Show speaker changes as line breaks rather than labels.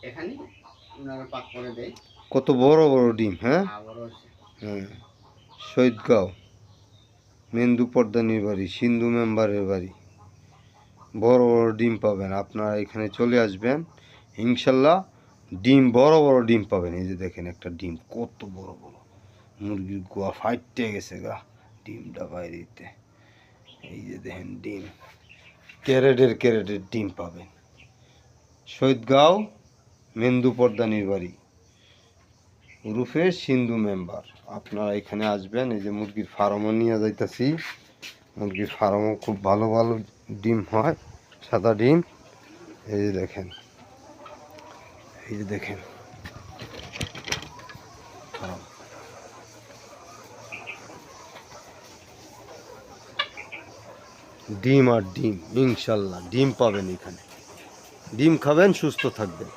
এখানে আপনারা পাক করে দেয়।
কত বড় বড় ডিম, হ্যাঁ
বড় আছে।
হ্যাঁ। শহীদগাঁও মেন্দু পর্দানির বাড়ি, সিন্ধু মেম্বারের বাড়ি। বড় বড় ডিম পাবেন, আপনারা এখানে চলে আসবেন ইনশাল্লাহ। ডিম বড় বড় ডিম পাবেন। এই যে দেখেন একটা ডিম কত বড় বড়, মুরগির গোয়া ফাইটে গেছে গা ডিমটা বাইরে দিতে। এই যে দেখেন ডিম, ক্যারেটের ক্যারেটের ডিম পাবেন। শহীদগাঁও মেন্দু পর্দানির বাড়ি রুফে সিন্ধু মেম্বার। আপনারা এখানে আসবেন। এই যে মুরগির ফার্মও নিয়ে যাইতেছি। মুরগির ফার্মও খুব ভালো ভালো ডিম হয়, সাদা ডিম। এই যে দেখেন, এই যে দেখেন ফার্ম। ডিম আর ডিম, ইনশাল্লাহ ডিম পাবেন এখানে। ডিম খাবেন, সুস্থ থাকবেন।